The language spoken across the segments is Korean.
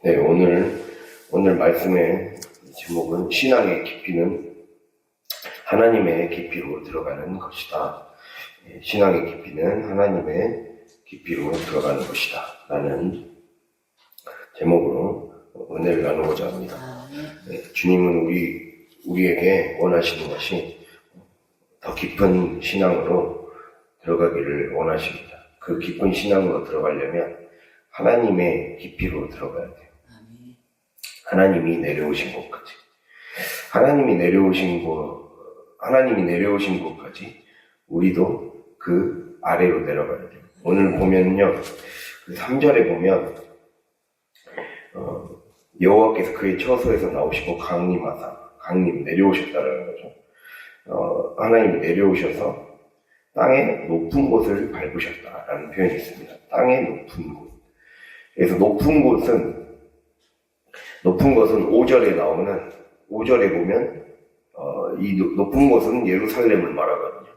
네, 오늘 말씀의 제목은 신앙의 깊이는 하나님의 깊이로 들어가는 것이다. 신앙의 깊이는 하나님의 깊이로 들어가는 것이다. 라는 제목으로 은혜를 나누고자 합니다. 주님은 우리에게 원하시는 것이 더 깊은 신앙으로 들어가기를 원하십니다. 그 깊은 신앙으로 들어가려면 하나님의 깊이로 들어가야 돼요. 하나님이 내려오신 곳까지. 하나님이 내려오신 곳까지 우리도 그 아래로 내려가야 돼요. 오늘 보면요, 그 3절에 보면 여호와께서 그의 처소에서 나오시고 강림 내려오셨다라는 거죠. 하나님이 내려오셔서 땅의 높은 곳을 밟으셨다라는 표현이 있습니다. 땅의 높은 곳. 그래서 높은 것은 5절에 나오는, 5절에 보면 이 높은 곳은 예루살렘을 말하거든요.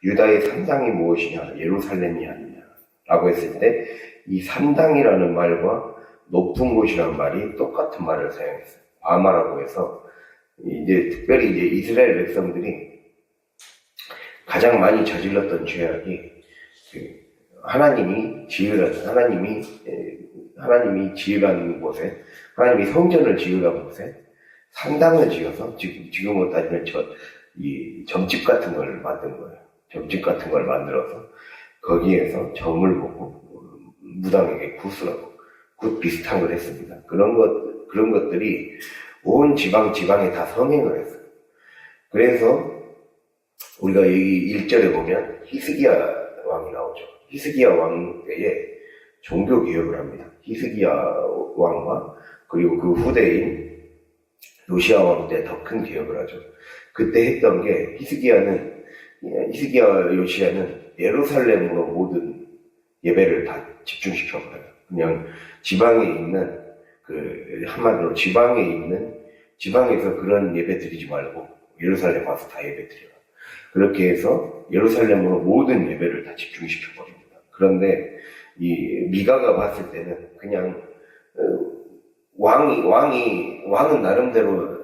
유다의 산당이 무엇이냐? 예루살렘이 아니냐? 라고 했을 때 이 산당이라는 말과 높은 곳이라는 말이 똑같은 말을 사용했어요. 바마라고 해서 특별히 이스라엘 백성들이 가장 많이 저질렀던 죄악이 하나님이 지으라는 곳에, 하나님이 성전을 지으라는 곳에 산당을 지어서 지금으로 따지면 이 점집 같은 걸 만든 거예요. 점집 같은 걸 만들어서 거기에서 점을 보고 무당에게 굿을 비슷한 걸 했습니다. 그런 것들이 온 지방에 다 성행을 했어요. 그래서 우리가 여기 1절에 보면 히스기야 왕이 나오죠. 히스기야 왕 때에 종교 개혁을 합니다. 히스기야 왕과 그리고 그 후대인 요시야 왕 때 더 큰 개혁을 하죠. 그때 했던 게 히스기야 요시야는 예루살렘으로 모든 예배를 다 집중시켜버려요. 그냥 지방에 있는 한마디로 지방에서 그런 예배 드리지 말고 예루살렘 와서 다 예배 드려요. 그렇게 해서 예루살렘으로 모든 예배를 다 집중시켜버립니다. 그런데 이 미가가 봤을 때는 그냥 왕은 나름대로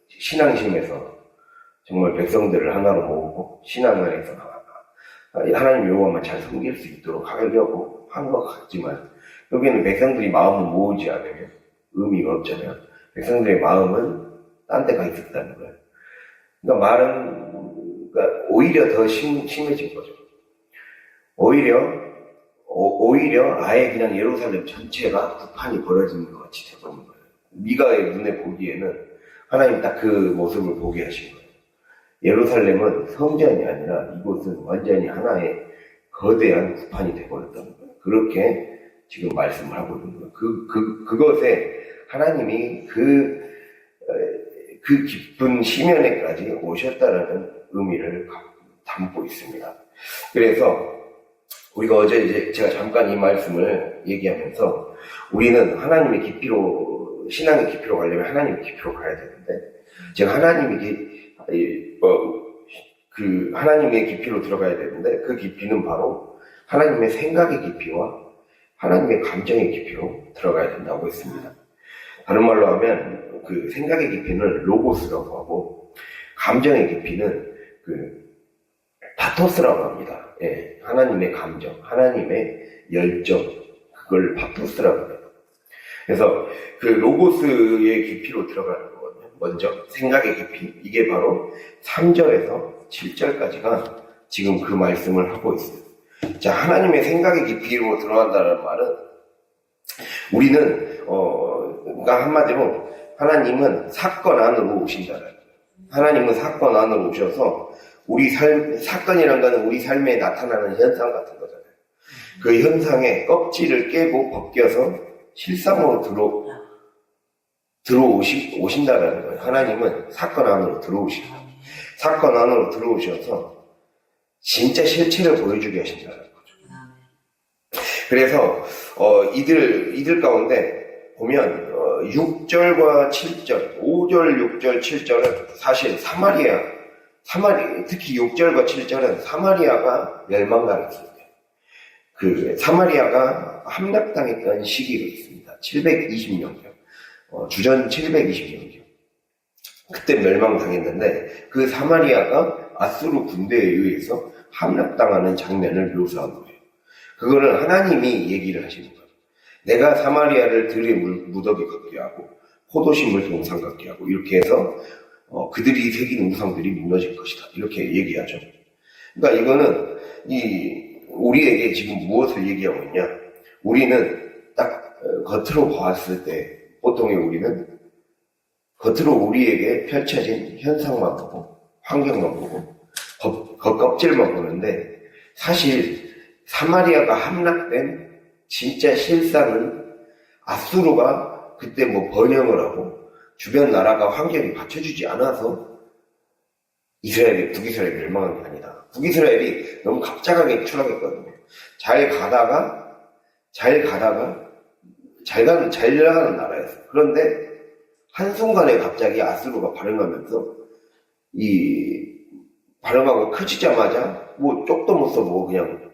신앙심에서 정말 백성들을 하나로 모으고 신앙 안에서 하나님 여호와만 잘 섬길 수 있도록 하려고 한 것 같지만 여기는 백성들이 마음을 모으지 않으면 의미가 없잖아요. 백성들의 마음은 딴 데 가 있었다는 거예요. 그러니까 오히려 더 심해진 거죠. 오히려 아예 그냥 예루살렘 전체가 북한이 벌어지는 것 같이 되버린 거예요. 미가의 눈에 보기에는 하나님 딱 그 모습을 보게 하신 거예요. 예루살렘은 성전이 아니라 이곳은 완전히 하나의 거대한 구판이 되어버렸다는 거예요. 그렇게 지금 말씀을 하고 있는 거예요. 그것에 하나님이 그 깊은 심연에까지 오셨다라는 의미를 담고 있습니다. 그래서 우리가 어제 제가 잠깐 이 말씀을 얘기하면서 우리는 하나님의 깊이로, 신앙의 깊이로 가려면 하나님의 깊이로 가야 되는데, 제가 하나님의 깊이로 들어가야 되는데, 그 깊이는 바로 하나님의 생각의 깊이와 하나님의 감정의 깊이로 들어가야 된다고 했습니다. 다른 말로 하면 그 생각의 깊이는 로고스라고 하고, 감정의 깊이는 파토스라고 합니다. 예, 하나님의 감정, 하나님의 열정, 그걸 파토스라고 해요. 그래서 그 로고스의 깊이로 들어가는 거거든요. 먼저 생각의 깊이, 이게 바로 3절에서 7절까지가 지금 그 말씀을 하고 있어요. 자, 하나님의 생각의 깊이로 들어간다는 말은 우리는 그러니까 한마디로 하나님은 사건 안으로 오신다는 거예요. 하나님은 사건 안으로 오셔서 사건이란 거는 우리 삶에 나타나는 현상 같은 거잖아요. 그 현상의 껍질을 깨고 벗겨서 실상으로 오신다라는 거예요. 하나님은 사건 안으로 들어오시고, 사건 안으로 들어오셔서 진짜 실체를 보여주게 하신다는 거죠. 그래서 이들 가운데 보면 6절과 7절, 5절, 6절, 7절은 사실 특히 6절과 7절은 사마리아가 멸망당했습니다. 사마리아가 함락당했던 시기가 있습니다. 720년경. 주전 720년이죠. 그때 멸망당했는데 그 사마리아가 아수르 군대에 의해서 함락당하는 장면을 묘사한 거예요. 그거를 하나님이 얘기를 하시는 거예요. 내가 사마리아를 들의 무더기 같게 하고 포도심을 동상 같게 하고 이렇게 해서 그들이 새긴 우상들이 무너질 것이다. 이렇게 얘기하죠. 그러니까 이거는 우리에게 지금 무엇을 얘기하고 있냐? 우리는 딱 겉으로 봤을 때 보통의 우리는 겉으로 우리에게 펼쳐진 현상만 보고 환경만 보고 겉껍질만 보는데 사실 사마리아가 함락된 진짜 실상은 아수르가 그때 번영을 하고 주변 나라가 환경이 받쳐주지 않아서 북이스라엘이 멸망한 게 아니다. 북이스라엘이 너무 갑작하게 추락했거든요. 잘 나가는 나라였어요. 그런데 한순간에 갑자기 아수르가 발흥하고 커지자마자 쪽도 못 써보고 그냥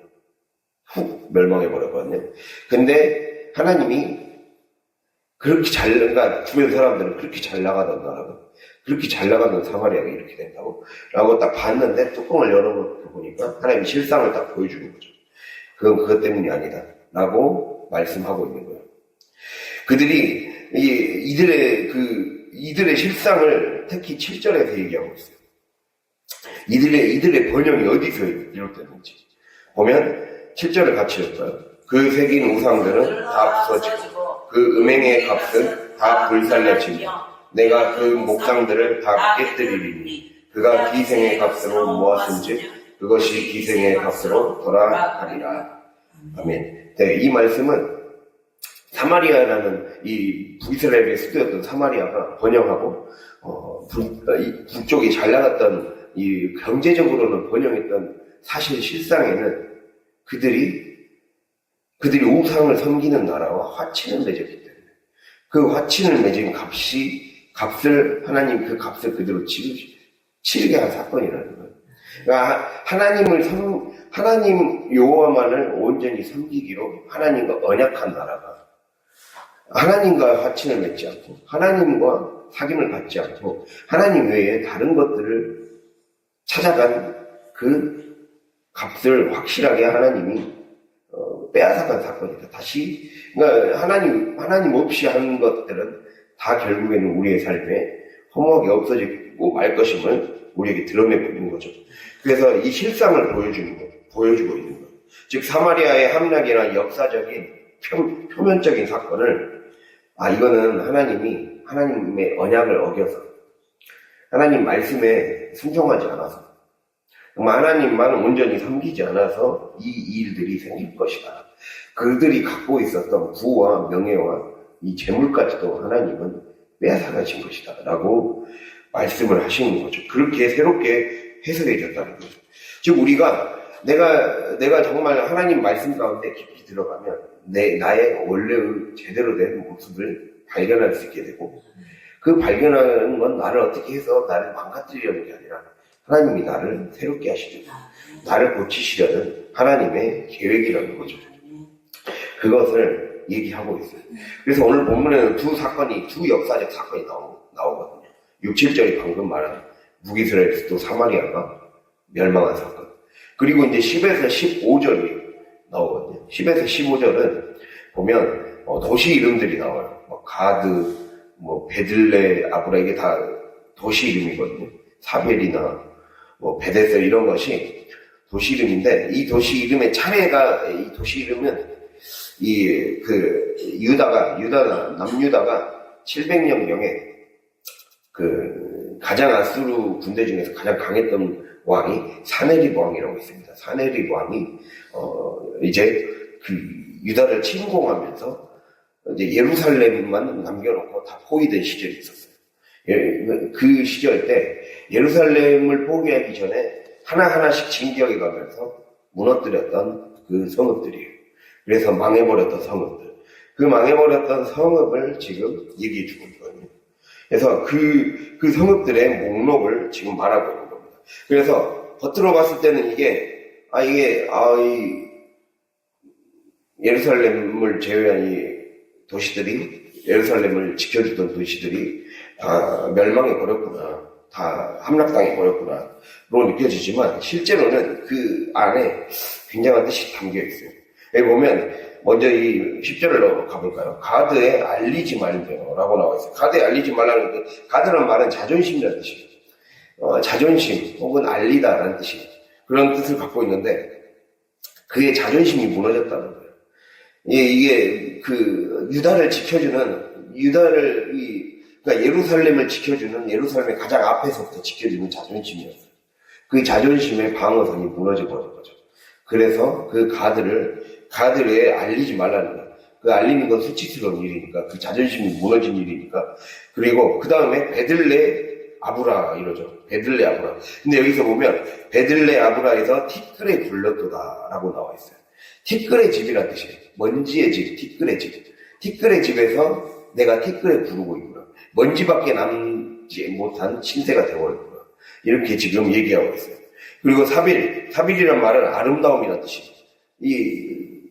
훅 멸망해버렸거든요. 근데 하나님이 그러니까 주변 사람들은 그렇게 잘 나가던 나라가, 그렇게 잘 나가던 사마리아가 이렇게 된다고? 라고 딱 봤는데 뚜껑을 열어보니까 하나님이 실상을 딱 보여주는 거죠. 그건 그것 때문이 아니다. 라고 말씀하고 있는 거예요. 그들이, 이들의 실상을 특히 7절에서 얘기하고 있어요. 이들의 번영이 어디서 비롯됐는지. 보면 7절을 같이 읽어요. 그 새긴 우상들은 다 부서지고 그 음행의 값은 다 불살려지고 내가 그 목상들을 다 깨뜨리리니 그가 기생의 값으로 모았은즉 그것이 기생의 값으로 돌아가리라. 아멘. 네, 이 말씀은 사마리아라는 이 북이스라엘의 수도였던 사마리아가 번영하고 북쪽이 잘 나갔던 이 경제적으로는 번영했던 사실 실상에는 그들이 우상을 섬기는 나라와 화친을 맺었기 때문에 그 화친을 맺은 값을 하나님 그 값을 그대로 치르게 한 사건이라는 거예요. 그러니까 하나님 여호와만을 온전히 섬기기로 하나님과 언약한 나라가 하나님과 화친을 맺지 않고 하나님과 사귐을 갖지 않고 하나님 외에 다른 것들을 찾아간 그 값을 확실하게 하나님이 빼앗아간 사건이다. 다시 그러니까 하나님 없이 하는 것들은 다 결국에는 우리의 삶에 허무하게 없어지고 말 것임을 우리에게 드러내고 있는 거죠. 그래서 이 실상을 보여주고 있는 거예요. 즉 사마리아의 함락이나 역사적인 표면적인 사건을 이거는 하나님의 언약을 어겨서 하나님 말씀에 순종하지 않아서 하나님만 온전히 섬기지 않아서 이 일들이 생길 것이다. 그들이 갖고 있었던 부와 명예와 이 재물까지도 하나님은 빼앗아가신 것이다. 라고 말씀을 하시는 거죠. 그렇게 새롭게 해석해졌다는 거죠. 즉 내가 정말 하나님 말씀 가운데 깊이 들어가면 나의 원래의 제대로 된 모습을 발견할 수 있게 되고 그 발견하는 건 나를 어떻게 해서 나를 망가뜨리려는 게 아니라 하나님이 나를 새롭게 하시려는 나를 고치시려는 하나님의 계획이라는 거죠. 그것을 얘기하고 있어요. 그래서 오늘 본문에는 두 역사적 사건이 나오거든요. 6, 7절이 방금 말한 북이스라엘 수도 사마리아가 멸망한 사건. 그리고 이제 10에서 15절이 나오거든요. 10에서 15절은 보면 도시 이름들이 나와요. 가드, 베들레, 아브라 이게 다 도시 이름이거든요. 사벨이나 베데스 이런 것이 도시 이름인데 이 도시 이름의 차례가 이 도시 이름은 남유다가 700년경에 가장 아수르 군대 중에서 가장 강했던 왕이 사네립 왕이라고 있습니다. 사네립 왕이 이제 유다를 침공하면서 이제 예루살렘만 남겨놓고 다 포위된 시절이 있었어요. 그 시절 때 예루살렘을 포기하기 전에 하나하나씩 진격해 가면서 무너뜨렸던 그 성읍들이에요. 그래서 망해버렸던 성읍들. 그 망해버렸던 성읍을 지금 얘기해 주고 있거든요. 그래서 그 성읍들의 목록을 지금 말하고 있는 겁니다. 그래서 겉으로 봤을 때는 예루살렘을 제외한 이 도시들이 예루살렘을 지켜주던 도시들이 다 멸망해 버렸구나, 다 함락당해 버렸구나 로 느껴지지만 실제로는 그 안에 굉장한 뜻이 담겨 있어요. 여기 보면 먼저 이 10절로 가볼까요? 가드에 알리지 말며 라고 나와 있어요. 가드에 알리지 말라는 게, 가드란 말은 자존심이라는 뜻이에요. 자존심 혹은 알리다라는 뜻이에요. 그런 뜻을 갖고 있는데 그의 자존심이 무너졌다는 거예요. 이게 그 유다를 지켜주는, 그러니까 예루살렘을 지켜주는, 예루살렘의 가장 앞에서부터 지켜주는 자존심이었어요. 그 자존심의 방어선이 무너져 버린 거죠. 그래서 그 가드에 알리지 말라는 거예요. 그 알리는 건 수치스러운 일이니까, 그 자존심이 무너진 일이니까. 그리고 그 다음에 베들레 아브라 이러죠. 베들레 아브라. 근데 여기서 보면 베들레 아브라에서 티끌에 굴렸도다 라고 나와 있어요. 티끌의 집이라는 뜻이에요. 먼지의 집, 티끌의 집. 티끌의 집에서 내가 티끌에 부르고 있구나. 먼지밖에 남지 못한 신세가 되어버렸구나. 이렇게 지금 얘기하고 있어요. 그리고 사빌이란 말은 아름다움이라는 뜻이에요.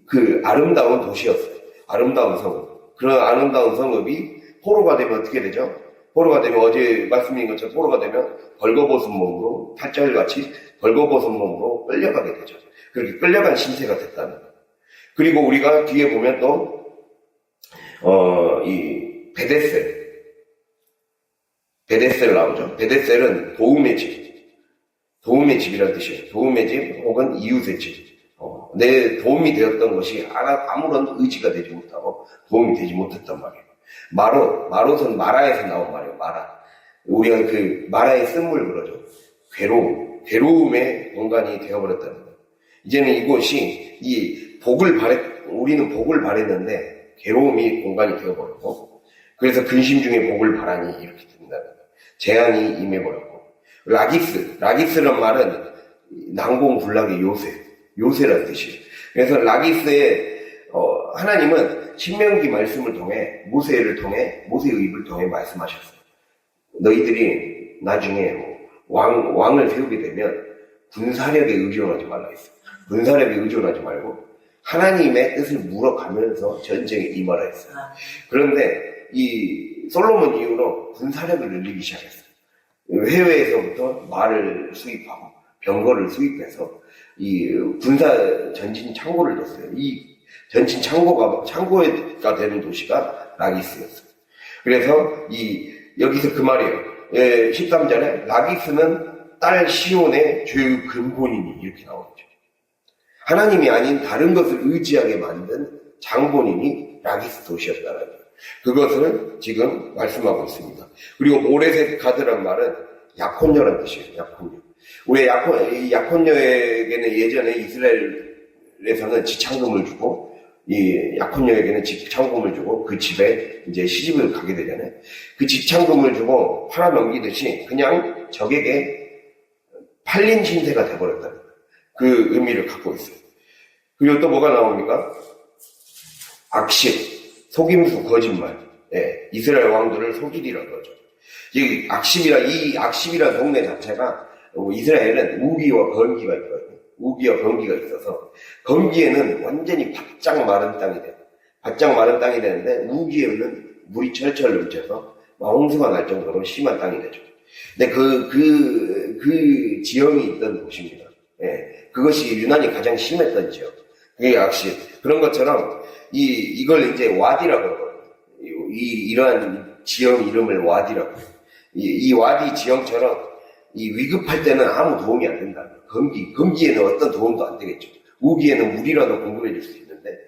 그 아름다운 도시였어요. 아름다운 성읍. 그런 아름다운 성읍이 포로가 되면 어떻게 되죠? 포로가 되면 어제 말씀드린 것처럼 포로가 되면 벌거벗은 몸으로, 탈절같이 벌거벗은 몸으로 끌려가게 되죠. 그렇게 끌려간 신세가 됐다는 거예요. 그리고 우리가 뒤에 보면 또, 이 베데셀 나오죠. 베데셀은 도움의 집. 도움의 집이라는 뜻이에요. 도움의 집 혹은 이웃의 집. 내 도움이 되었던 것이 아무런 의지가 되지 못하고 도움이 되지 못했단 말이에요. 마롯은 마라에서 나온 말이에요. 마라. 우리가 그 마라의 쓴물 그러죠. 괴로움의 공간이 되어버렸다는 거예요. 이제는 이곳이 우리는 복을 바랬는데 괴로움이 공간이 되어버렸고, 그래서 근심 중에 복을 바라니 이렇게 된다는 거예요. 재앙이 임해버렸고, 라기스란 말은 난공불락의 요새라는 뜻이에요. 그래서 라기스의 하나님은 신명기 말씀을 통해 모세의 입을 통해 말씀하셨어요. 너희들이 나중에 왕을 세우게 되면 군사력에 의존하지 말라 했어요. 군사력에 의존하지 말고 하나님의 뜻을 물어가면서 전쟁에 임하라 했어요. 그런데 이 솔로몬 이후로 군사력을 늘리기 시작했어요. 해외에서부터 말을 수입하고 병거를 수입해서 이 군사 전진 창고를 뒀어요. 이 전진 창고가 되는 도시가 라기스였어요. 그래서 여기서 그 말이에요. 13절에 라기스는 딸 시온의 죄의 근본이니 이렇게 나오죠. 하나님이 아닌 다른 것을 의지하게 만든 장본인이 라기스 도시였다는 거예요. 그것을 지금 말씀하고 있습니다. 그리고 모레셋 가드란 말은 약혼녀라는 뜻이에요. 약혼녀. 왜 약혼녀에게는 예전에 이스라엘에서는 지창금을 주고, 이 약혼녀에게는 지창금을 주고 그 집에 이제 시집을 가게 되잖아요. 그 지창금을 주고 팔아넘기듯이 그냥 적에게 팔린 신세가 돼버렸다는 그 의미를 갖고 있어요. 그리고 또 뭐가 나옵니까? 악십, 속임수, 거짓말. 예, 이스라엘 왕들을 속이리라는 거죠. 이 악십이라는 동네 자체가, 이스라엘은 우기와 건기가 있거든요. 우기와 건기가 있어서, 건기에는 완전히 바짝 마른 땅이 돼요. 바짝 마른 땅이 되는데, 우기에는 물이 철철 넘쳐서 홍수가 날 정도로 심한 땅이 되죠. 근데 그 지형이 있던 곳입니다. 예, 그것이 유난히 가장 심했던 지역. 그게 악십. 그런 것처럼, 이걸 이제 와디라고 하거든요. 이러한 지형 이름을 와디라고 해요. 이 와디 지형처럼, 위급할 때는 아무 도움이 안 된다. 건기에는 어떤 도움도 안 되겠죠. 우기에는 물이라도 공급해 줄 수 있는데,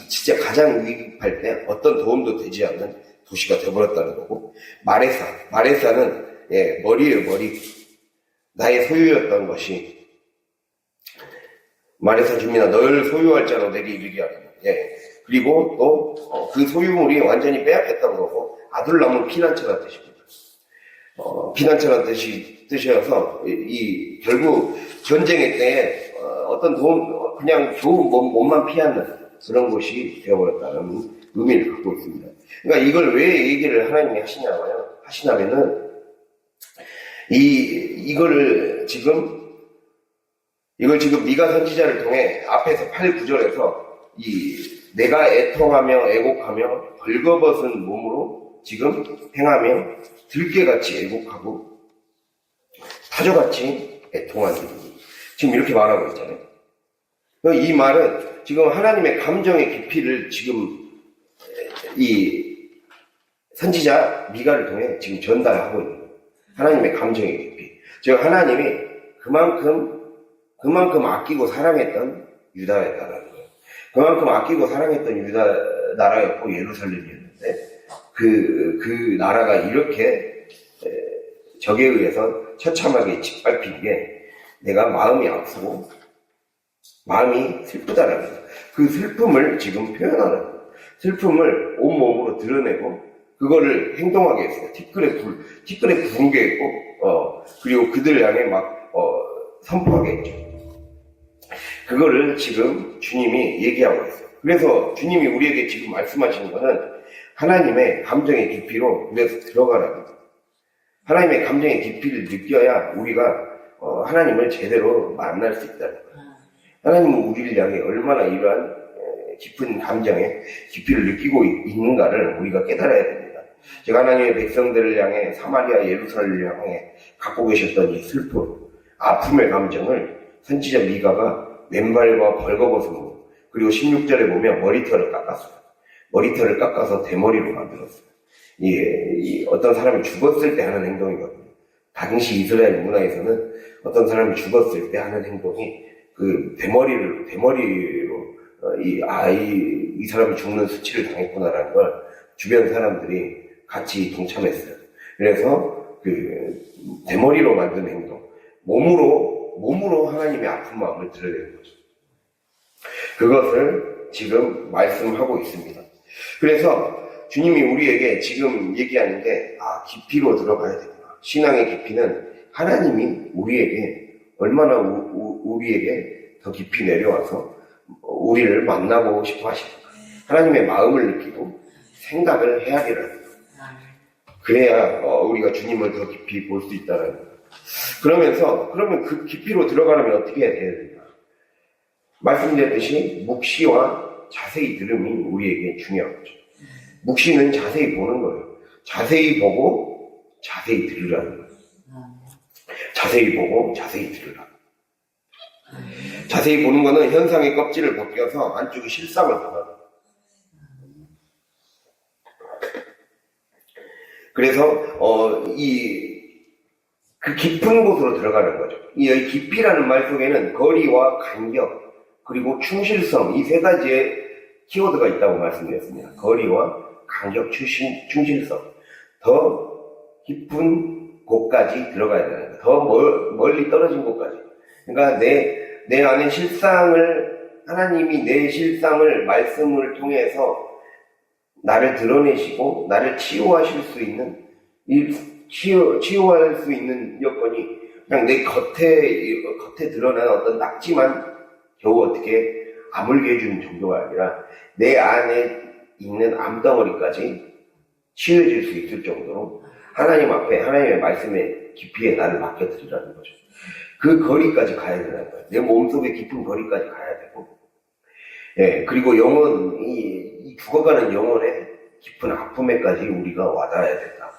진짜 가장 위급할 때 어떤 도움도 되지 않는 도시가 되어버렸다는 거고, 마레사는, 예, 머리예요, 머리. 나의 소유였던 것이, 마레사 주민아, 너를 소유할 자로 내게 이르게 하리니. 예. 그리고 또, 그 소유물이 완전히 빼앗겼다는 거고, 아둘람은 피난처란 뜻입니다. 피난처란 뜻이어서, 결국 전쟁의 때에, 어떤 도움, 그냥 좋은 몸만 피하는 그런 곳이 되어버렸다는 의미를 갖고 있습니다. 그러니까 이걸 왜 얘기를 하나님이 하시냐면은, 이걸 지금 미가 선지자를 통해 앞에서 8, 9절에서 내가 애통하며 애곡하며 벌거벗은 몸으로 지금 행하며 들깨같이 애곡하고 타조같이 애통하니 지금 이렇게 말하고 있잖아요. 이 말은 지금 하나님의 감정의 깊이를 지금 이 선지자 미가를 통해 지금 전달하고 있는 거예요. 하나님의 감정의 깊이. 즉 하나님이 그만큼 아끼고 사랑했던 유다였다라는 거예요. 그만큼 아끼고 사랑했던 유다 나라였고 예루살렘이었는데 그 나라가 이렇게 적에 의해서 처참하게 짓밟힌 게 내가 마음이 아프고 마음이 슬프다라는 거예요. 그 슬픔을 지금 표현하는 거예요. 슬픔을 온몸으로 드러내고 그거를 행동하게 했어요. 티끌에 부르게 했고 그리고 그들 향해 막 선포하게 했죠. 그거를 지금 주님이 얘기하고 있어요. 그래서 주님이 우리에게 지금 말씀하시는 거는 하나님의 감정의 깊이로 그래서 들어가라는 거예요. 하나님의 감정의 깊이를 느껴야 우리가 하나님을 제대로 만날 수 있다는 거예요. 하나님은 우리를 향해 얼마나 이러한 깊은 감정의 깊이를 느끼고 있는가를 우리가 깨달아야 됩니다. 제가 하나님의 백성들을 향해 사마리아 예루살렘을 향해 갖고 계셨던 이 슬픔, 아픔의 감정을 선지자 미가가 맨발과 벌거벗은 그리고 16절에 보면 머리털을 깎았어요. 머리털을 깎아서 대머리로 만들었어요. 이 어떤 사람이 죽었을 때 하는 행동이거든요. 당시 이스라엘 문화에서는 어떤 사람이 죽었을 때 하는 행동이 그 대머리로 이 사람이 죽는 수치를 당했구나라는 걸 주변 사람들이 같이 동참했어요. 그래서 그 대머리로 만든 행동, 몸으로 하나님의 아픈 마음을 드러내는 거죠. 그것을 지금 말씀하고 있습니다. 그래서 주님이 우리에게 지금 얘기하는 게 깊이로 들어가야 되구나. 신앙의 깊이는 하나님이 우리에게 얼마나 우리에게 더 깊이 내려와서 우리를 만나고 싶어 하시는가. 하나님의 마음을 느끼고 생각을 해야 되라는 거예요. 그래야 우리가 주님을 더 깊이 볼 수 있다는 거예요. 그러면 그 깊이로 들어가려면 어떻게 해야 되는가? 말씀드렸듯이 묵시와 자세히 들음이 우리에게 중요하죠. 묵시는 자세히 보는 거예요. 자세히 보고 자세히 들으라는 거예요. 자세히 보고 자세히 들으라. 자세히 보는 거는 현상의 껍질을 벗겨서 안쪽에 실상을 보는 거예요. 그래서 그 깊은 곳으로 들어가는 거죠. 이 깊이라는 말 속에는 거리와 간격 그리고 충실성 이 세 가지의 키워드가 있다고 말씀드렸습니다. 거리와 간격, 충실성. 더 깊은 곳까지 들어가야 되는 거예요. 더 멀리 떨어진 곳까지. 그러니까 내 안의 하나님이 내 실상을 말씀을 통해서 나를 드러내시고 나를 치유하실 수 있는 치유할 수 있는 여건이 그냥 내 겉에 드러난 어떤 낙지만 겨우 어떻게 아물게 해주는 정도가 아니라 내 안에 있는 암덩어리까지 치유해줄 수 있을 정도로 하나님 앞에 하나님의 말씀의 깊이에 나를 맡겨드리라는 거죠. 그 거리까지 가야 된다는 거예요. 내 몸속의 깊은 거리까지 가야 되고 그리고 이 죽어가는 영혼의 깊은 아픔에까지 우리가 와닿아야 된다.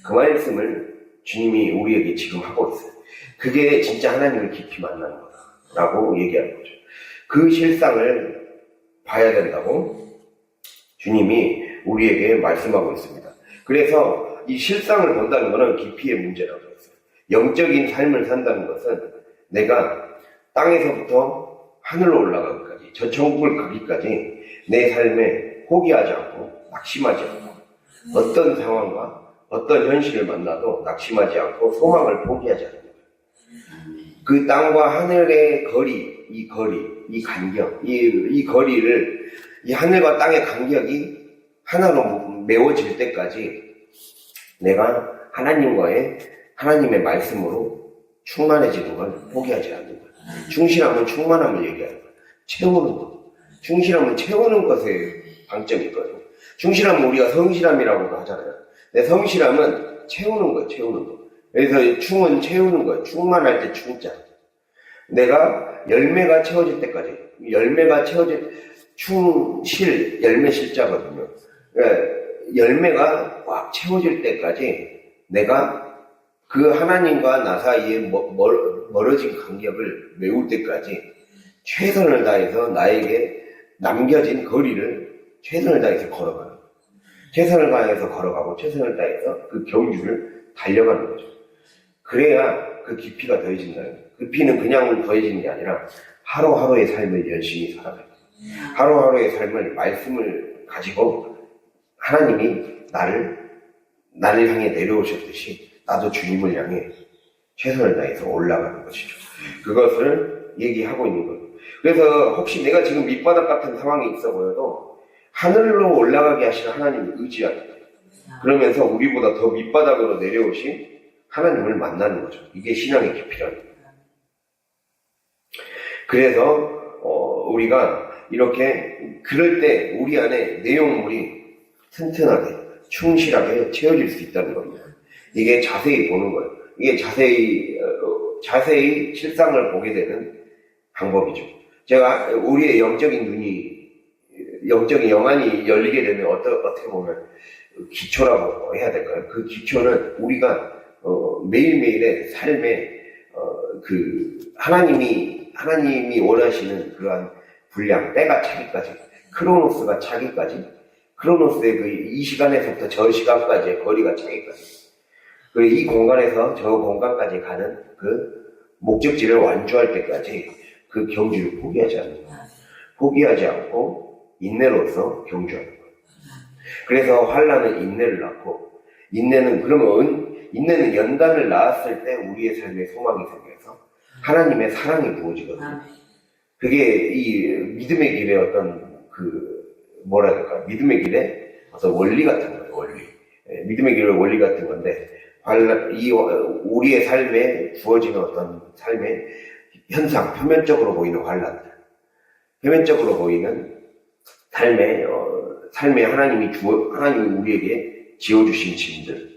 그 말씀을 주님이 우리에게 지금 하고 있어요. 그게 진짜 하나님을 깊이 만나는 거다라고 얘기하는 거죠. 그 실상을 봐야 된다고 주님이 우리에게 말씀하고 있습니다. 그래서 이 실상을 본다는 것은 깊이의 문제라고 했어요. 영적인 삶을 산다는 것은 내가 땅에서부터 하늘로 올라가기까지 저 천국을 가기까지 내 삶에 포기하지 않고 낙심하지 않고 어떤 상황과 어떤 현실을 만나도 낙심하지 않고 소망을 포기하지 않는 거예요. 그 땅과 하늘의 거리, 이 간격, 이 거리를 이 하늘과 땅의 간격이 하나로 메워질 때까지 내가 하나님의 말씀으로 충만해지는 걸 포기하지 않는 거예요. 충실함은 충만함을 얘기하는 거예요. 채우는 것. 충실함은 채우는 것에 방점이 있거든요. 충실함은 우리가 성실함이라고도 하잖아요. 근데 성실함은 채우는 거예요. 채우는 거. 그래서 충은 채우는 거예요. 충만할 때 충자. 내가 열매가 채워질 때까지 충실, 열매 실자거든요. 그러니까 열매가 꽉 채워질 때까지 내가 그 하나님과 나 사이에 멀어진 간격을 메울 때까지 최선을 다해서 나에게 남겨진 거리를 최선을 다해서 걸어가는 거예요. 최선을 다해서 걸어가고 최선을 다해서 그 경주를 달려가는 거죠. 그래야 그 깊이가 더해진다는 거예요. 깊이는 그냥 더해지는 게 아니라 하루하루의 삶을 열심히 살아가요. 하루하루의 삶을 말씀을 가지고 하나님이 나를 향해 내려오셨듯이 나도 주님을 향해 최선을 다해서 올라가는 것이죠. 그것을 얘기하고 있는 거예요. 그래서 혹시 내가 지금 밑바닥 같은 상황이 있어 보여도 하늘로 올라가게 하시는 하나님을 의지하는 거예요. 그러면서 우리보다 더 밑바닥으로 내려오신 하나님을 만나는 거죠. 이게 신앙의 깊이라는 거예요. 그래서 우리가 이렇게 그럴 때 우리 안에 내용물이 튼튼하게 충실하게 채워질 수 있다는 겁니다. 이게 자세히 보는 거예요. 이게 자세히 실상을 보게 되는 방법이죠. 제가 우리의 영적인 영안이 열리게 되면 어떻게 보면 기초라고 해야 될까요? 그 기초는 우리가 매일매일의 삶에 그 하나님이 원하시는 그러한 분량, 때가 차기까지, 크로노스가 차기까지, 크로노스의 이 시간에서부터 저 시간까지의 거리가 차기까지, 그리고 이 공간에서 저 공간까지 가는 그 목적지를 완주할 때까지 그 경주를 포기하지 않고 인내로서 경주하는 거예요. 그래서 환난은 인내를 낳고, 인내는 연단을 낳았을 때 우리의 삶에 소망이 생겨서 하나님의 사랑이 부어지거든요. 그게 이 믿음의 길의 어떤 믿음의 길의 어떤 원리 같은 거예요, 원리. 믿음의 길의 원리 같은 건데, 우리의 삶에 주어지는 어떤 삶의 현상, 표면적으로 보이는 환란들, 표면적으로 보이는 삶에 하나님이 우리에게 지어주신 짐들,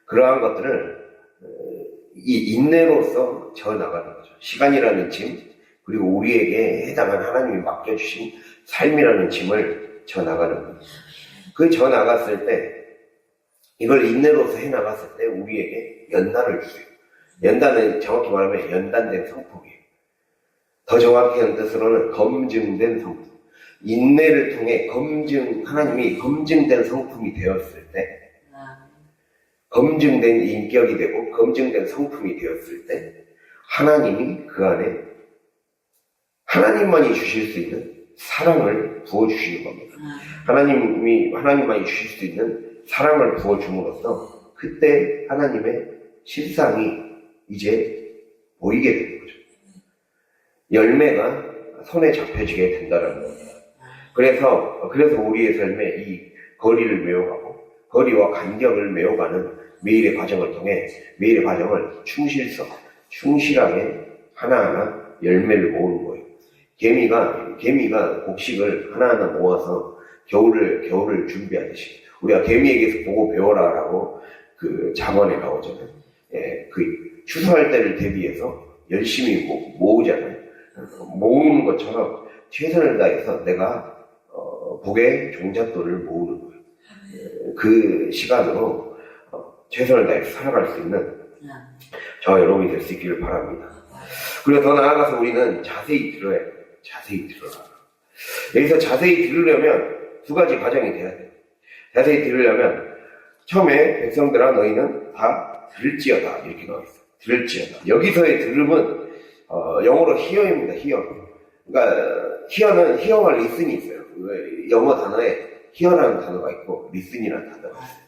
그러한 것들을 이 인내로서 져나가는 거죠. 시간이라는 짐, 그리고 우리에게 해당한 하나님이 맡겨주신 삶이라는 짐을 져나가는 거예요. 그 져나갔을 때, 이걸 인내로서 해나갔을 때 우리에게 연단을 주세요. 연단은 정확히 말하면 연단된 성품이에요. 더 정확한 뜻으로는 검증된 성품. 인내를 통해 하나님이 검증된 성품이 되었을 때, 검증된 인격이 되고 검증된 성품이 되었을 때 하나님이 그 안에 하나님만이 주실 수 있는 사랑을 부어주시는 겁니다. 하나님만이 주실 수 있는 사랑을 부어줌으로써 그때 하나님의 실상이 이제 보이게 되는 거죠. 열매가 손에 잡혀지게 된다는 겁니다. 그래서 우리의 삶에 이 거리를 메워가고 거리와 간격을 메워가는 매일의 과정을 통해 매일의 과정을 충실하게 하나하나 열매를 모으는 거예요. 개미가 곡식을 하나하나 모아서 겨울을 준비하듯이 우리가 개미에게서 보고 배워라라고 그 잠언에 나오잖아요. 그 추수할 때를 대비해서 열심히 모으잖아요. 모으는 것처럼 최선을 다해서 내가 복의 종잣돈을 모으는 거예요. 그 시간으로 최선을 다해서 살아갈 수 있는 저와 여러분이 될 수 있기를 바랍니다. 그리고 더 나아가서 우리는 자세히 들어야 돼요. 자세히 들어라. 여기서 자세히 들으려면 두 가지 과정이 돼야 돼요. 자세히 들으려면 처음에 백성들아 너희는 다 들을지어다 이렇게 나와있어요. 들을지어다. 여기서의 들음은 영어로 hear입니다. hear. 그러니까 hear와 listen이 있어요. 영어 단어에 hear라는 단어가 있고 listen이라는 단어가 있어요.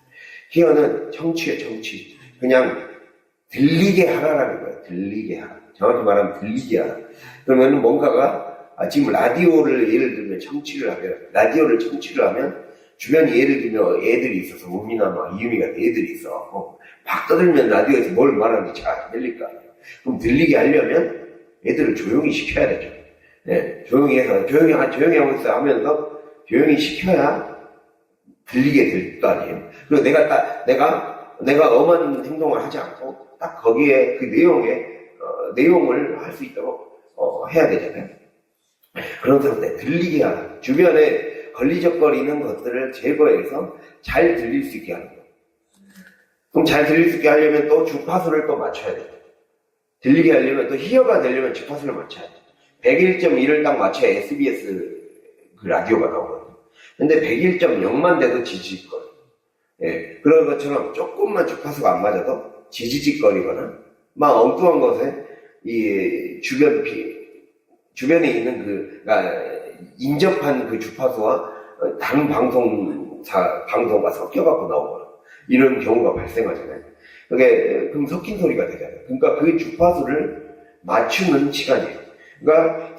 hear는 청취예요. 청취. 그냥 들리게 하라라는 거예요. 들리게 하라. 정확히 말하면 들리게 하라. 그러면 뭔가가 지금 라디오를 예를 들면 청취를 하면 주변에 예를 들면 애들이 있어서 우미나 이유미 같은 애들이 있어갖고 막 떠들면 라디오에서 뭘 말하는지 잘 안 들릴 거 아니에요. 그럼 들리게 하려면 애들을 조용히 시켜야 되죠. 네, 조용히 하고 있어 하면서 조용히 시켜야 들리게 될 거 아니에요. 그리고 내가 엄한 행동을 하지 않고 딱 거기에 그 내용을 할 수 있도록 해야 되잖아요. 그런 상태, 들리게 하라. 주변에 걸리적거리는 것들을 제거해서 잘 들릴 수 있게 하는 거예요. 그럼 잘 들릴 수 있게 하려면 또 주파수를 또 맞춰야 돼요. 들리게 하려면 또 히어가 되려면 주파수를 맞춰야 돼요. 101.1을 딱 맞춰야 SBS 그 라디오가 나오거든요. 근데 101.0만 돼도 지지직거려. 예, 그런 것처럼 조금만 주파수가 안 맞아도 지지직거리거나 막 엉뚱한 것에 이 주변에 있는 인접한 그 주파수와 다른 방송과 섞여갖고 나오거나 이런 경우가 발생하잖아요. 그게 그럼 섞인 소리가 되잖아요. 그러니까 그 주파수를 맞추는 시간이에요. 그러니까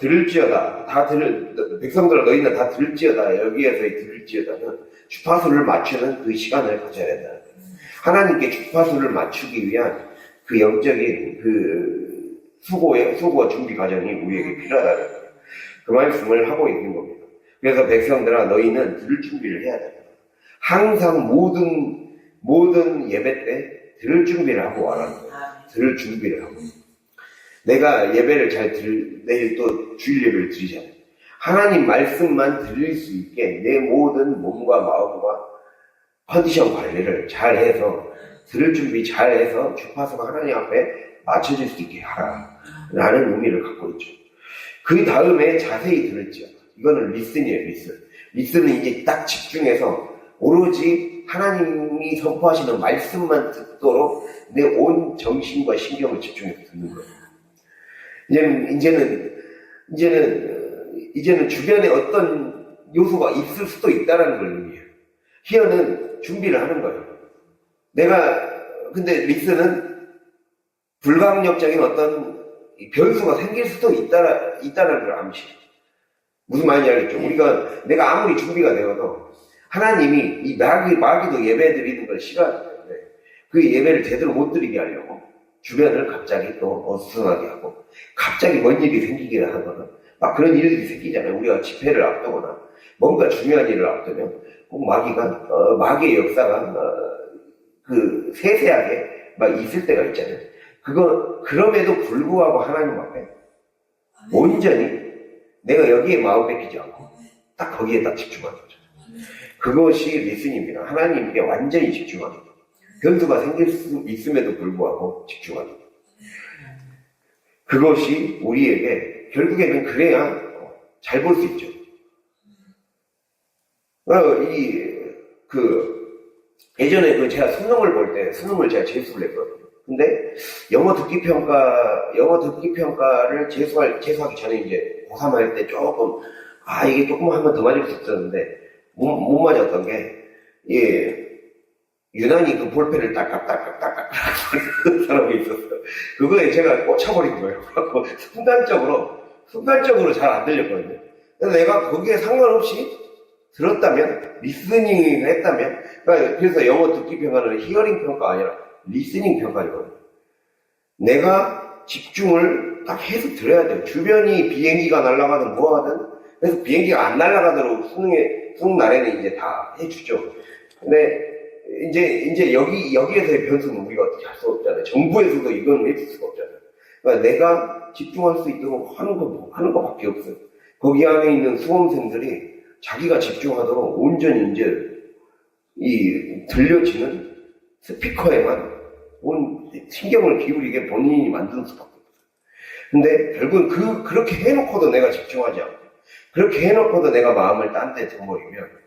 백성들아 너희는 다 들을지어다, 여기에서의 들을지어다는 주파수를 맞추는 그 시간을 가져야 된다는 거예요. 하나님께 주파수를 맞추기 위한 그 영적인 그 수고와 준비 과정이 우리에게 필요하다는 거예요. 그 말씀을 하고 있는 겁니다. 그래서 백성들아 너희는 들을 준비를 해야 된다. 항상 모든 예배 때 들을 준비를 하고 와라는 거예요. 들을 준비를 하고. 내가 예배를 내일 또 주일 예배를 드리잖아요. 하나님 말씀만 들릴 수 있게 내 모든 몸과 마음과 컨디션 관리를 잘 해서 들을 준비 잘 해서 주파수가 하나님 앞에 맞춰질 수 있게 하라 라는 의미를 갖고 있죠. 그 다음에 자세히 들을지요. 이거는 리슨이에요. 리슨은 이제 딱 집중해서 오로지 하나님이 선포하시는 말씀만 듣도록 내 온 정신과 신경을 집중해서 듣는 거예요. 이제는 주변에 어떤 요소가 있을 수도 있다는 걸 의미해요. 히어는 준비를 하는 거예요. 근데 리스는 불가항력적인 어떤 변수가 생길 수도 있다는 걸 암시해요. 무슨 말인지 알겠죠? 내가 아무리 준비가 되어도 하나님이 이 마귀도 예배 드리는 걸 싫어하기 때문에 그 예배를 제대로 못 드리게 하려고 주변을 갑자기 또 어수선하게 하고 갑자기 뭔 일이 생기게 하거나 막 그런 일들이 생기잖아요. 우리가 집회를 앞두거나 뭔가 중요한 일을 앞두면 꼭 마귀의 역사가 그 세세하게 막 있을 때가 있잖아요. 그럼에도 불구하고 하나님 앞에 온전히 내가 여기에 마음 뺏기지 않고 딱 거기에 딱 집중하는 거죠. 그것이 리슨입니다. 하나님께 완전히 집중하는 거. 변수가 생길 수 있음에도 불구하고 집중하는 거. 그것이 우리에게 결국에는 그래야 잘 볼 수 있죠. 예전에 제가 수능을 볼 때, 수능을 제가 재수를 했거든요. 근데 영어 듣기 평가를 재수하기 전에 이제 고3 할 때 이게 조금 하면 더 맞을 수 있었는데, 못 맞았던 게, 유난히 그 볼펜을 딱딱딱딱딱 하는 사람이 있었어요. 그거에 제가 꽂혀버린 거예요. 순간적으로 잘 안 들렸거든요. 그래서 내가 거기에 상관없이 들었다면, 리스닝을 했다면, 그래서 영어 듣기 평가는 히어링 평가가 아니라 리스닝 평가이거든요. 내가 집중을 딱 해서 들어야 돼요. 주변이 비행기가 날아가든 뭐하든, 그래서 비행기가 안 날아가도록 수능 날에는 이제 다 해주죠. 근데 이제 여기에서의 변수는 우리가 어떻게 할 수 없잖아요. 정부에서도 이건 해줄 수가 없잖아요. 그러니까 내가 집중할 수 있도록 하는 것밖에 없어요. 거기 안에 있는 수험생들이 자기가 집중하도록 온전히 이제 들려지는 스피커에만 온 신경을 기울이게 본인이 만드는 수밖에 없어요. 근데 결국은 그렇게 해놓고도 내가 집중하지 않고, 그렇게 해놓고도 내가 마음을 딴 데 둬버리면,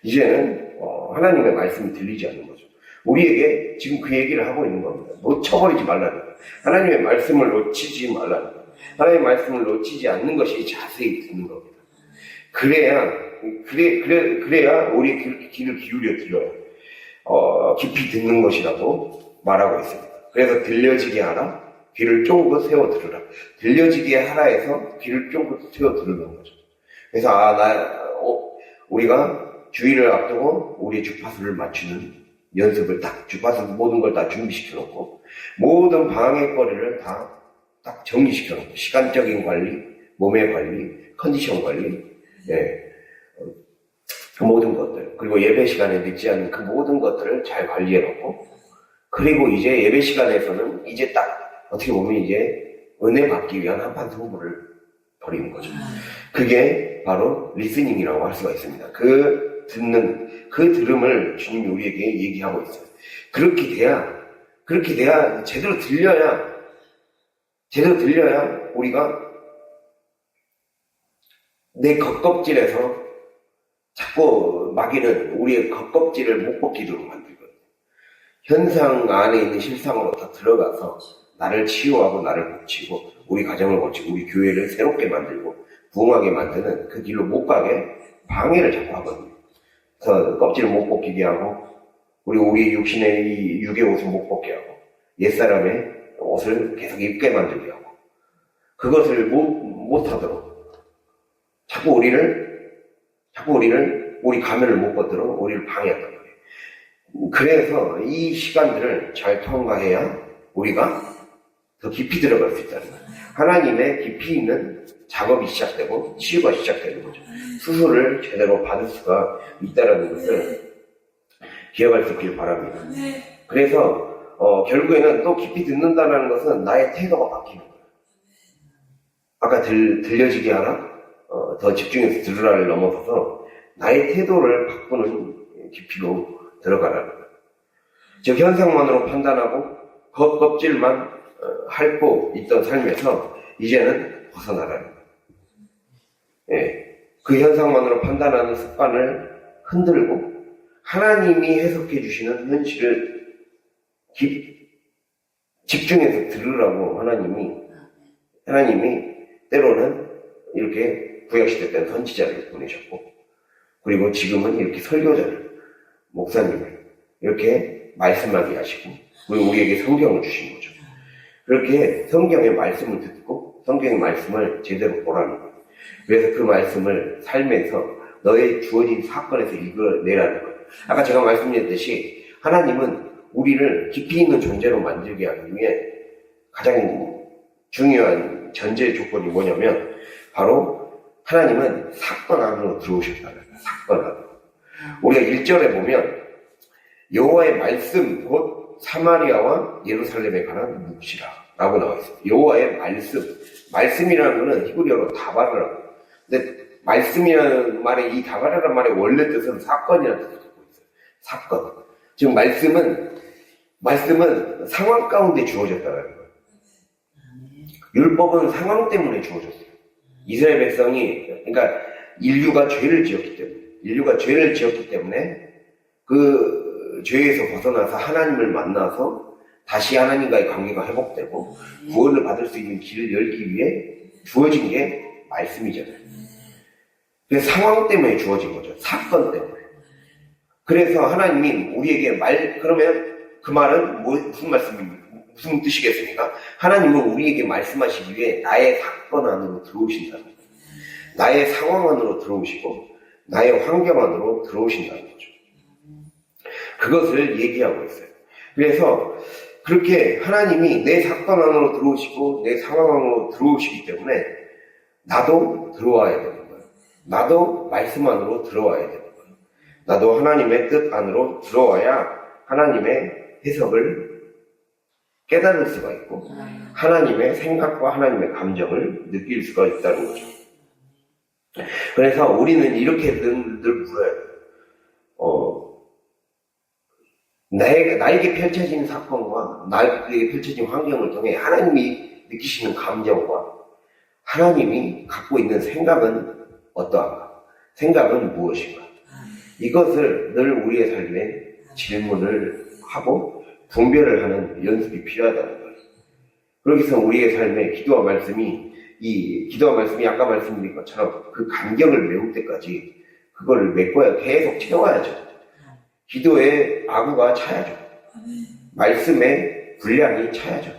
이제는 하나님의 말씀이 들리지 않는 거죠. 우리에게 지금 그 얘기를 하고 있는 겁니다. 놓쳐버리지 말라는 거예요. 하나님의 말씀을 놓치지 말라는 거예요. 하나님의 말씀을 놓치지 않는 것이 자세히 듣는 겁니다. 그래야 우리 귀를 기울여 들어요. 깊이 듣는 것이라고 말하고 있습니다. 그래서 들려지게 하라, 귀를 쫑긋 세워 들으라. 들려지게 하라 해서 귀를 쫑긋 세워 들으는 거죠. 그래서 우리가 주일을 앞두고 우리 주파수를 맞추는 연습을 주파수 모든 걸 다 준비시켜 놓고, 모든 방해거리를 다 딱 정리시켜 놓고, 시간적인 관리, 몸의 관리, 컨디션 관리, 그 모든 것들, 그리고 예배 시간에 늦지 않는 그 모든 것들을 잘 관리해 놓고, 그리고 이제 예배 시간에서는 이제 딱 어떻게 보면 이제 은혜 받기 위한 한판 승부를 벌이는 거죠. 그게 바로 리스닝이라고 할 수가 있습니다. 그 들음을 주님이 우리에게 얘기하고 있어요. 그렇게 돼야 제대로 들려야 우리가 내 겉껍질에서 자꾸 마귀는 우리의 겉껍질을 못 벗기도록 만들거든요. 현상 안에 있는 실상으로 다 들어가서 나를 치유하고 나를 고치고 우리 가정을 고치고 우리 교회를 새롭게 만들고 부흥하게 만드는 그 길로 못 가게 방해를 자꾸 하거든요. 그래서 껍질을 못 벗기게 하고 우리 육신의 이 육의 옷을 못 벗게 하고 옛사람의 옷을 계속 입게 만들게 하고 그것을 못하도록 자꾸 우리 가면을 못 벗도록 우리를 방해한단 말이에요. 그래서 이 시간들을 잘 통과해야 우리가 더 깊이 들어갈 수 있다는 거예요. 하나님의 깊이 있는 작업이 시작되고 치유가 시작되는 거죠. 수술을 제대로 받을 수가 있다는 것을 기억할 수 있길 바랍니다. 그래서 결국에는 또 깊이 듣는다는 것은 나의 태도가 바뀌는 거예요. 아까 들려지게 하나 더 집중해서 들으라를 넘어서서 나의 태도를 바꾸는 깊이로 들어가라는 거예요. 즉 현상만으로 판단하고 겉껍질만 핥고 있던 삶에서 이제는 벗어나라는 거예요. 예, 그 현상만으로 판단하는 습관을 흔들고 하나님이 해석해 주시는 현실을 집중해서 들으라고 하나님이 때로는 이렇게 구약시대 때는 선지자를 보내셨고 그리고 지금은 이렇게 설교자를 목사님을 이렇게 말씀하게 하시고 그리고 우리에게 성경을 주신 거죠. 그렇게 성경의 말씀을 듣고 성경의 말씀을 제대로 보라는 거예요. 그래서 그 말씀을 삶에서 너의 주어진 사건에서 읽어내라는 거예요. 아까 제가 말씀드렸듯이 하나님은 우리를 깊이 있는 존재로 만들게 하기 위해 가장 중요한 전제 조건이 뭐냐면 바로 하나님은 사건 안으로 들어오셨다는 거예요. 사건 안으로. 우리가 1절에 보면 여호와의 말씀 곧 사마리아와 예루살렘에 관한 묵시라 라고 나와 있습니다. 여호와의 말씀이라는 것은 히브리어로 다바르라고. 근데 말씀이라는 말의 이 다바르라는 말의 원래 뜻은 사건이라는 뜻을 갖고 있어요. 사건. 지금 말씀은 상황 가운데 주어졌다는 거예요. 율법은 상황 때문에 주어졌어요. 이스라엘 백성이 그러니까 인류가 죄를 지었기 때문에 그 죄에서 벗어나서 하나님을 만나서 다시 하나님과의 관계가 회복되고 구원을 받을 수 있는 길을 열기 위해 주어진 게 말씀이잖아요. 그래서 상황 때문에 주어진 거죠. 사건 때문에. 그래서 하나님이 우리에게 그러면 그 말은 무슨 뜻이겠습니까? 하나님은 우리에게 말씀하시기 위해 나의 사건 안으로 들어오신다는 거예요. 나의 상황 안으로 들어오시고 나의 환경 안으로 들어오신다는 거죠. 그것을 얘기하고 있어요. 그래서 그렇게 하나님이 내 사건 안으로 들어오시고 내 상황 안으로 들어오시기 때문에 나도 들어와야 되는 거예요. 나도 말씀 안으로 들어와야 되는 거예요. 나도 하나님의 뜻 안으로 들어와야 하나님의 해석을 깨달을 수가 있고 하나님의 생각과 하나님의 감정을 느낄 수가 있다는 거죠. 그래서 우리는 이렇게 늘 물어야 돼요. 나에게 펼쳐진 사건과 나에게 펼쳐진 환경을 통해 하나님이 느끼시는 감정과 하나님이 갖고 있는 생각은 어떠한가? 생각은 무엇인가? 이것을 늘 우리의 삶에 질문을 하고 분별을 하는 연습이 필요하다는 거예요. 그렇게 해서 우리의 삶에 기도와 말씀이 아까 말씀드린 것처럼 그 간격을 메울 때까지 그걸 메꿔야 계속 채워야죠. 기도의 아구가 차야죠. 말씀의 분량이 차야죠.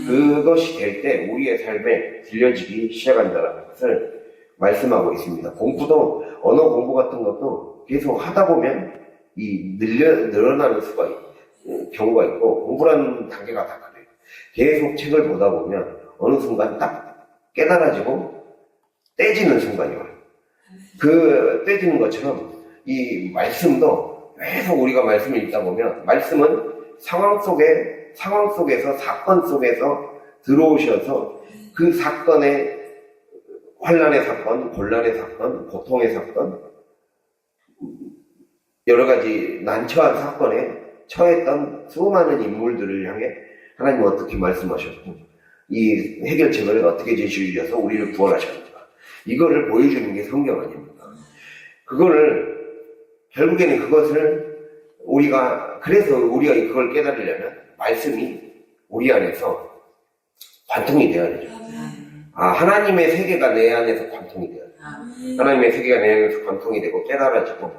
그것이 될 때 우리의 삶에 들려지기 시작한다는 것을 말씀하고 있습니다. 공부도 언어 공부 같은 것도 계속 하다 보면 늘어나는 경우가 있고 공부라는 단계가 다 그래요. 계속 책을 보다 보면 어느 순간 딱 깨달아지고 떼지는 순간이 와요. 그 떼지는 것처럼 이 말씀도 계속 우리가 말씀을 읽다 보면 말씀은 상황 속에서 사건 속에서 들어오셔서 그 사건의 환난의 사건, 곤란의 사건, 고통의 사건, 여러 가지 난처한 사건에 처했던 수많은 인물들을 향해 하나님은 어떻게 말씀하셨고 이 해결책을 어떻게 제시해주셔서 우리를 구원하셨는가, 이거를 보여주는 게 성경 아닙니까? 그거를 결국에는 그것을 그래서 우리가 그걸 깨달으려면 말씀이 우리 안에서 관통이 되어야 되죠. 하나님의 세계가 내 안에서 관통이 돼야 돼요. 하나님의 세계가 내 안에서 관통이 되고 깨달아지고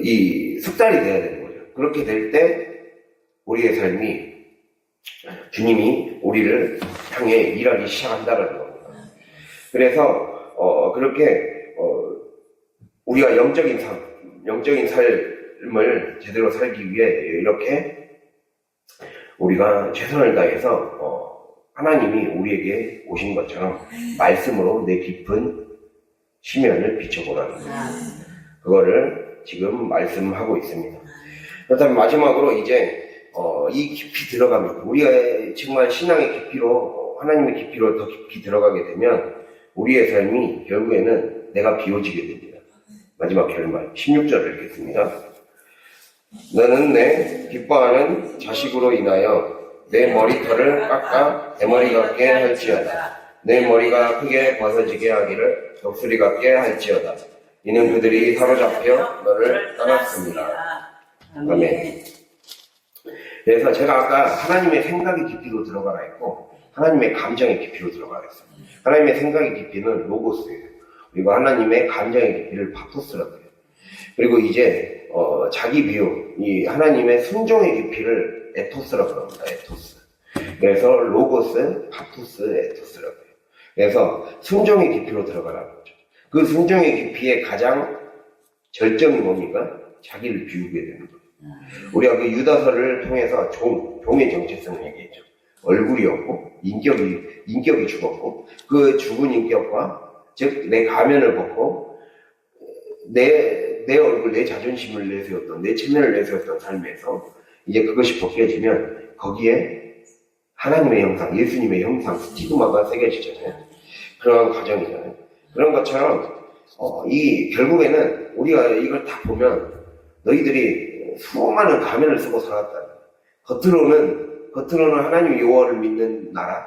이 숙달이 돼야 되는 거죠. 그렇게 될 때 우리의 삶이 주님이 우리를 향해 일하기 시작한다는 겁니다. 그래서 그렇게 우리가 영적인 삶을 제대로 살기 위해 이렇게 우리가 최선을 다해서 하나님이 우리에게 오신 것처럼 말씀으로 내 깊은 심연을 비춰보라는 거예요. 그거를 지금 말씀하고 있습니다. 그렇다면 마지막으로 이제 이 깊이 들어가면 우리가 정말 신앙의 깊이로 하나님의 깊이로 더 깊이 들어가게 되면 우리의 삶이 결국에는 내가 비워지게 됩니다. 마지막 결말 16절을 읽겠습니다. 너는 내 기뻐하는 자식으로 인하여 내 머리털을 깎아 대머리 같게 할지어다. 내 머리가 크게 벗어지게 하기를 독수리 같게 할지어다. 이는 그들이 사로잡혀 너를 떠났습니다. 아멘. 그래서 제가 아까 하나님의 생각의 깊이로 들어가라 했고 하나님의 감정의 깊이로 들어가라 했어요. 하나님의 생각의 깊이는 로고스예요. 그리고 하나님의 감정의 깊이를 파토스라고 해요. 그리고 이제 자기 비움, 이 하나님의 순종의 깊이를 에토스라고 합니다. 에토스. 그래서 로고스, 파토스, 에토스라고 해요. 그래서 순종의 깊이로 들어가라는 거죠. 그 순종의 깊이의 가장 절정이 뭡니까? 자기를 비우게 되는 거예요. 우리가 그 유다서를 통해서 종의 정체성을 얘기했죠. 얼굴이 없고 인격이 죽었고 그 죽은 인격과 즉 내 가면을 벗고 내 얼굴, 내 자존심을 내세웠던, 내 체면을 내세웠던 삶에서 이제 그것이 벗겨지면 거기에 하나님의 형상, 예수님의 형상, 스티그마가 새겨지잖아요. 그런 과정이잖아요. 그런 것처럼 결국에는 우리가 이걸 다 보면 너희들이 수많은 가면을 쓰고 살았다. 겉으로는 하나님의 여호와를 믿는 나라,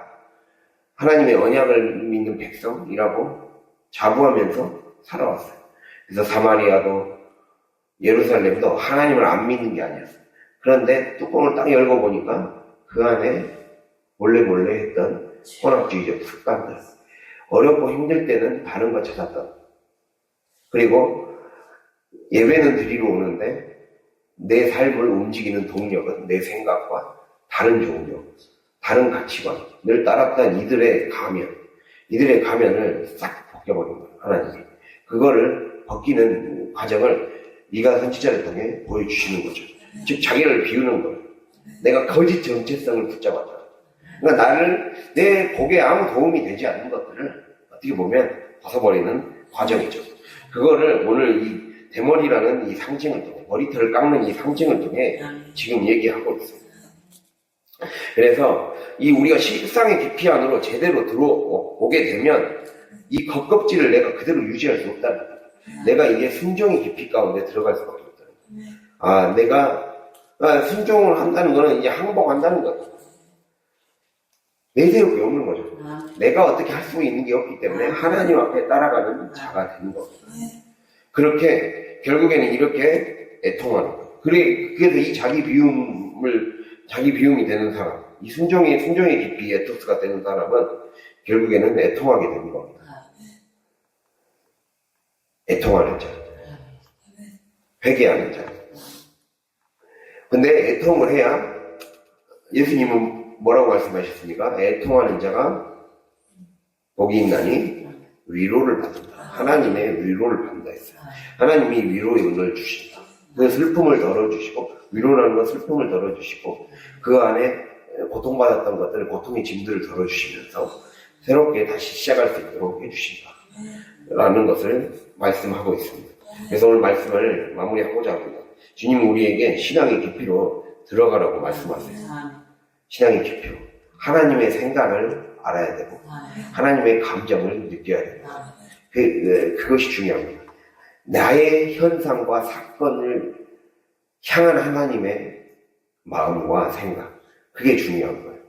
하나님의 언약을 믿는 백성이라고 자부하면서 살아왔어요. 그래서 사마리아도 예루살렘도 하나님을 안 믿는 게 아니었어요. 그런데 뚜껑을 딱 열고 보니까 그 안에 몰래 했던 혼합주의적 습관들, 어렵고 힘들 때는 다른 거 찾았던, 그리고 예배는 드리러 오는데 내 삶을 움직이는 동력은 내 생각과 다른 종교, 다른 가치관, 늘 따랐던 이들의 가면을 싹 벗겨버린 거예요. 하나님이. 그거를 벗기는 과정을 네가 선지자를 통해 보여주시는 거죠. 즉 자기를 비우는 거예요. 내가 거짓 정체성을 붙잡았다. 그러니까 내 복에 아무 도움이 되지 않는 것들을 어떻게 보면 벗어버리는 과정이죠. 그거를 오늘 이 대머리라는 이 상징을 통해, 머리털을 깎는 이 상징을 통해 지금 얘기하고 있어요. 그래서 우리가 실상의 깊이 안으로 제대로 들어오게 되면 이 겉껍질을 내가 그대로 유지할 수 없다는 거예요. 내가 이게 순종의 깊이 가운데 들어갈 수밖에 없다는 거예요. 내가 순종을 한다는 거는 이제 항복한다는 거예요. 내세울 게 없는 거죠. 내가 어떻게 할 수 있는 게 없기 때문에 하나님 앞에 따라가는 자가 되는 겁니다. 그렇게 결국에는 이렇게 애통하는 거예요. 그래서 이 자기 비움이 되는 사람, 이 순종의 깊이 에토스가 되는 사람은 결국에는 애통하게 되는 겁니다. 애통하는 자, 회개하는 자. 근데 애통을 해야 예수님은 뭐라고 말씀하셨습니까? 애통하는 자가 복이 있나니 위로를 받는다. 하나님의 위로를 받는다 했어요. 하나님이 위로의 은혜를 주신다. 그 슬픔을 덜어주시고, 위로라는 건 슬픔을 덜어주시고, 그 안에 고통받았던 것들, 고통의 짐들을 덜어주시면서 새롭게 다시 시작할 수 있도록 해주신다. 라는 것을 말씀하고 있습니다. 그래서 오늘 말씀을 마무리하고자 합니다. 주님은 우리에게 신앙의 깊이로 들어가라고 말씀하세요. 신앙의 깊이로. 하나님의 생각을 알아야 되고 아멘. 하나님의 감정을 느껴야 되고 아멘. 그것이 중요합니다. 나의 현상과 사건을 향한 하나님의 마음과 생각, 그게 중요한 거예요.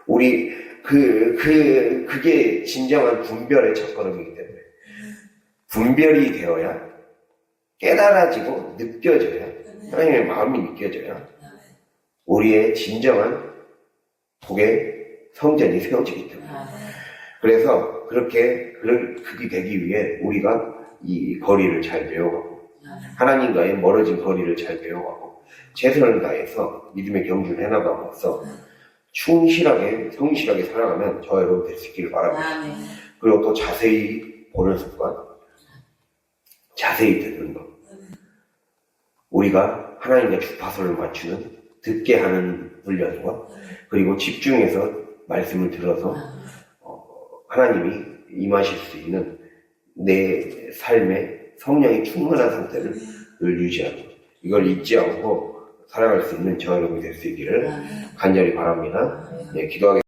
우리 그게 진정한 분별의 첫걸음이기 때문에 분별이 되어야 깨달아지고 느껴져야 하나님의 마음이 느껴져야 우리의 진정한 복의 성전이 세워지기 때문에 그래서 그렇게 그게 되기 위해 우리가 이 거리를 잘 배워가고 하나님과의 멀어진 거리를 잘 배워가고 최선을 다해서 믿음의 경주를 해나감으로써 충실하게 성실하게 살아가면 저와 여러분 될 수 있기를 바랍니다. 그리고 또 자세히 보는 습관, 자세히 듣는 것, 우리가 하나님과 주파수를 맞추는 듣게 하는 훈련과 그리고 집중해서 말씀을 들어서 하나님이 임하실 수 있는 내 삶의 성령이 충만한 상태를 늘 유지하고 이걸 잊지 않고 살아갈 수 있는 저와 여러분이 될 수 있기를 간절히 바랍니다. 네, 기도하겠습니다.